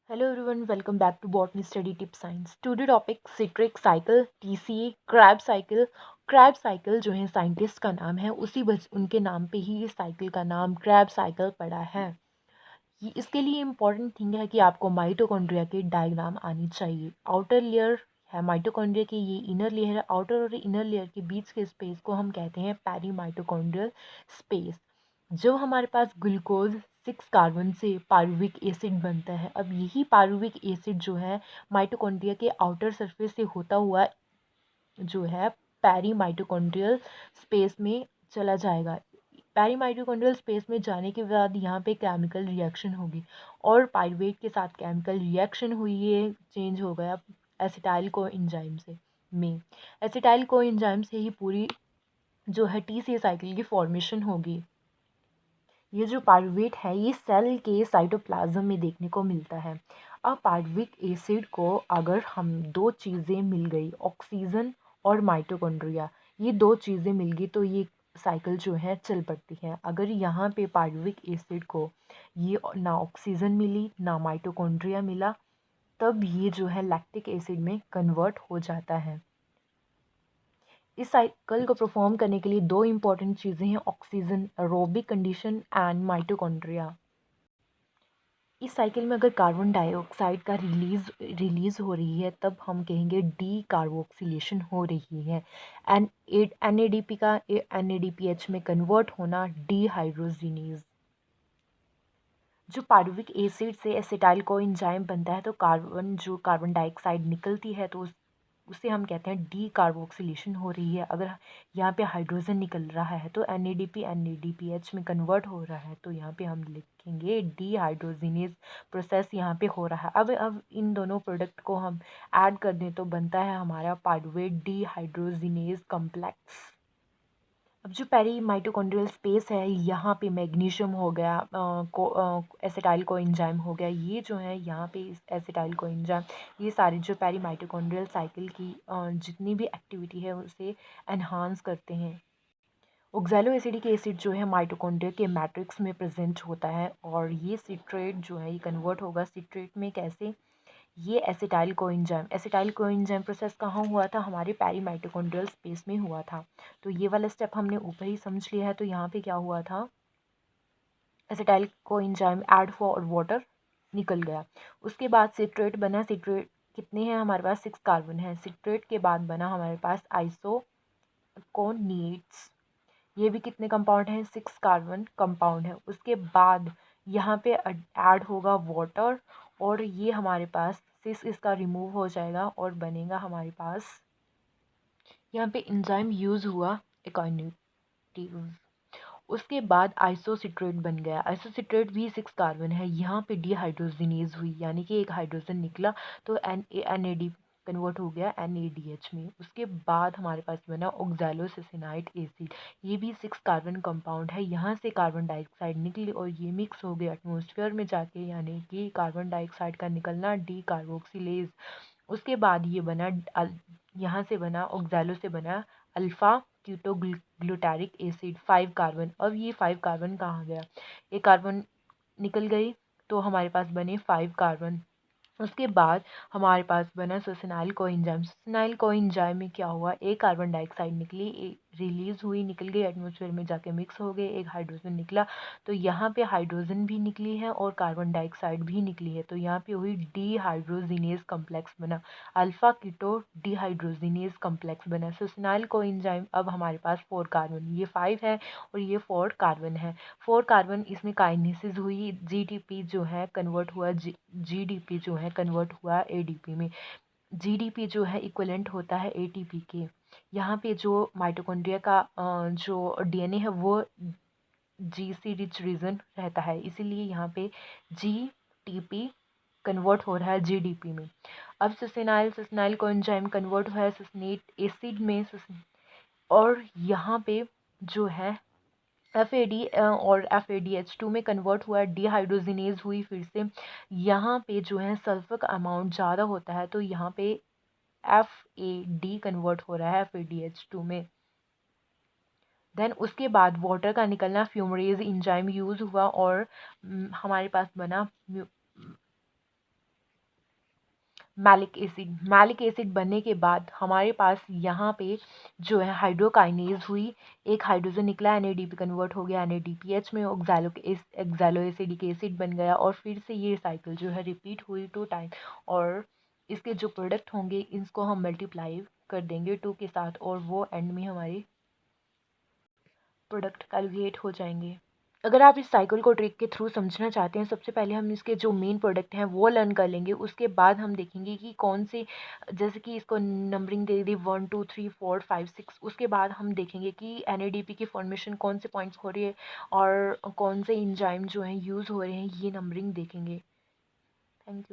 Hello everyone, welcome back to Botany Study Tip Science. Today topic citric cycle, TCA, Krebs cycle. Krebs cycle जो है scientist का नाम है, उनके नाम पे ही इस साइकिल का नाम क्रैब साइकिल पड़ा है. इसके लिए इम्पोर्टेंट थिंग है कि आपको माइटोकॉन्ड्रिया की डायग्राम आनी चाहिए. आउटर लेयर है माइटोकॉन्ड्रिया की, ये इनर लेयर है. आउटर और इनर लेयर के बीच के स्पेस को हम कहते हैं पेरी माइटोकॉन्ड्रियल स्पेस. जब हमारे पास ग्लूकोज 6 कार्बन से पारुविक एसिड बनता है, अब यही पारुविक एसिड जो है माइटोकॉन्ड्रिया के आउटर सरफेस से होता हुआ जो है पेरी माइटोकॉन्ड्रियल स्पेस में चला जाएगा. पेरी माइटोकॉन्ड्रियल स्पेस में जाने के बाद यहाँ पे केमिकल रिएक्शन होगी और पाइरुवेट के साथ केमिकल रिएक्शन हुई, ये चेंज हो गया एसिटाइल को एंजाइम से में. एसिटाइल को एंजाइम से ही पूरी जो है टीसीए साइकिल की फॉर्मेशन होगी. ये जो पाइरुवेट है ये सेल के साइटोप्लाज्म में देखने को मिलता है. अब पाइरुविक एसिड को अगर हम दो चीज़ें मिल गई, ऑक्सीजन और माइटोकॉन्ड्रिया, ये दो चीज़ें मिल गई तो ये साइकिल जो है चल पड़ती है. अगर यहाँ पे पाइरुविक एसिड को ये ना ऑक्सीजन मिली ना माइटोकॉन्ड्रिया मिला, तब ये जो है लैक्टिक एसिड में कन्वर्ट हो जाता है. इस साइकिल को परफॉर्म करने के लिए दो इंपॉर्टेंट चीज़ें हैं, oxygen aerobic condition and mitochondria. इस साइकिल में अगर कार्बन डाइऑक्साइड का रिलीज हो रही है तब हम कहेंगे डी कार्बोक्सिलेशन हो रही है. एन NADP का NADPH में कन्वर्ट होना डीहाइड्रोजिनेज. जो पारुविक एसिड से एसिटाइल को एंजाइम बनता है तो कार्बन डाइऑक्साइड निकलती है तो उसे हम कहते हैं डी कार्बोक्सिलेशन हो रही है. अगर यहाँ पे हाइड्रोजन निकल रहा है तो NADP NADPH में कन्वर्ट हो रहा है तो यहाँ पे हम लिखेंगे डी हाइड्रोजिनेज प्रोसेस यहाँ पे हो रहा है. अब इन दोनों प्रोडक्ट को हम ऐड कर दें तो बनता है हमारा पाइरुवेट डी हाइड्रोजिनेज कॉम्प्लेक्स. अब जो पेरी माइटोकॉन्ड्रियल स्पेस है यहाँ पे मैग्नीशियम हो गया, एसिटाइल कोएंजाइम हो गया, ये जो है यहाँ पे एसिटाइल कोएंजाइम, ये सारी जो पेरी माइटोकॉन्ड्रियल साइकिल की जितनी भी एक्टिविटी है उसे एनहांस करते हैं. ऑक्सैलो एसिडिक एसिड जो है माइटोकॉन्ड्रिया के मैट्रिक्स में प्रेजेंट होता है और ये सिट्रेट जो है ये कन्वर्ट होगा सिट्रेट में. कैसे? ये एसिटाइल कोएंजाइम प्रोसेस कहाँ हुआ था? हमारे पेरी माइटोकॉन्ड्रियल स्पेस में हुआ था. तो ये वाला स्टेप हमने ऊपर ही समझ लिया है. तो यहाँ पे क्या हुआ था, एसिटाइल कोएंजाइम ऐड हुआ और वाटर निकल गया. उसके बाद सिट्रेट बना. सिट्रेट कितने हैं हमारे पास? 6 कार्बन है. सिट्रेट के बाद बना हमारे पास आइसोकोनेट्स. ये भी कितने कंपाउंड हैं? 6 कार्बन कंपाउंड है. उसके बाद यहाँ पे ऐड होगा वाटर और ये हमारे पास सिस इसका रिमूव हो जाएगा और बनेगा हमारे पास यहाँ पे एंजाइम यूज़ हुआ एकाइनेटिव. उसके बाद आइसोसिट्रेट बन गया. आइसोसिट्रेट भी 6 कार्बन है. यहाँ पे डीहाइड्रोजिनेज हुई यानी कि एक हाइड्रोजन निकला तो NAD कन्वर्ट हो गया NADH में. उसके बाद हमारे पास बना ऑक्सैलोसिसिनाइट एसिड. ये भी 6 कार्बन कंपाउंड है. यहाँ से कार्बन डाइऑक्साइड निकली और ये मिक्स हो गया एटमॉस्फेयर में जाके, यानी कि कार्बन डाइऑक्साइड का निकलना डी कार्बोक्सिलेज. उसके बाद ये बना यहाँ से बना ऑक्सैलो से बना अल्फा कीटोग्लूटारिक एसिड 5 कार्बन. अब ये 5 कार्बन कहाँ गया? एक कार्बन निकल गई तो हमारे पास बने 5 कार्बन. उसके बाद हमारे पास बना सल्फोनाइल कोएंजाइम. सल्फोनाइल कोएंजाइम में क्या हुआ, एक कार्बन डाइऑक्साइड निकली, रिलीज हुई, निकल गई एटमॉस्फेयर में जाके मिक्स हो गए, एक हाइड्रोजन निकला तो यहाँ पे हाइड्रोजन भी निकली है और कार्बन डाइऑक्साइड भी निकली है. तो यहाँ पे हुई डीहाइड्रोजिनेज कम्प्लेक्स बना, अल्फा कीटो डीहाइड्रोजिनेज कम्प्लेक्स बना. सल्फोनाइल कोएंजाइम अब हमारे पास 4 कार्बन, ये 5 है और ये 4 कार्बन है. 4 कार्बन इसमें काइनेसिस हुई, GDP जो है कन्वर्ट हुआ, GDP जो है कन्वर्ट हुआ ADP में. GDP जो है इक्वलेंट होता है ATP के. यहाँ पे जो माइटोकॉन्ड्रिया का जो DNA है वो GC रिच रीजन रहता है, इसीलिए यहाँ पे GTP कन्वर्ट हो रहा है GDP में. अब सल्फोनाइल कोएंजाइम कन्वर्ट हुआ है सल्फोनेट एसिड में और यहाँ पे जो है FAD और FADH2 में कन्वर्ट हुआ है, डीहाइड्रोजिनेज हुई फिर से. यहाँ पे जो है सल्फर का अमाउंट ज़्यादा होता है तो यहाँ पे FAD कन्वर्ट हो रहा है FADH2 में. देन उसके बाद वाटर का निकलना, फ्यूमरेज एंजाइम यूज़ हुआ और हमारे पास बना मैलिक एसिड बनने के बाद हमारे पास यहाँ पे जो है हाइड्रोकाइनेज हुई, एक हाइड्रोजन निकला, NADP कन्वर्ट हो गया NADPH में, ऑक्सैलोएसिडिक एसिड बन गया और फिर से ये साइकिल जो है रिपीट हुई 2 टाइम। और इसके जो प्रोडक्ट होंगे इसको हम मल्टीप्लाई कर देंगे 2 के साथ और वो एंड में हमारे प्रोडक्ट कैलकुलेट हो जाएंगे। अगर आप इस साइकिल को ट्रिक के थ्रू समझना चाहते हैं, सबसे पहले हम इसके जो मेन प्रोडक्ट हैं वो लर्न कर लेंगे, उसके बाद हम देखेंगे कि कौन से, जैसे कि इसको नंबरिंग दे दी 1 2 3 4 5 6, उसके बाद हम देखेंगे कि NADP की फॉर्मेशन कौन से पॉइंट्स हो रही है और कौन से इंजाइम जो हैं यूज़ हो रहे हैं, ये नंबरिंग देखेंगे। Thank you.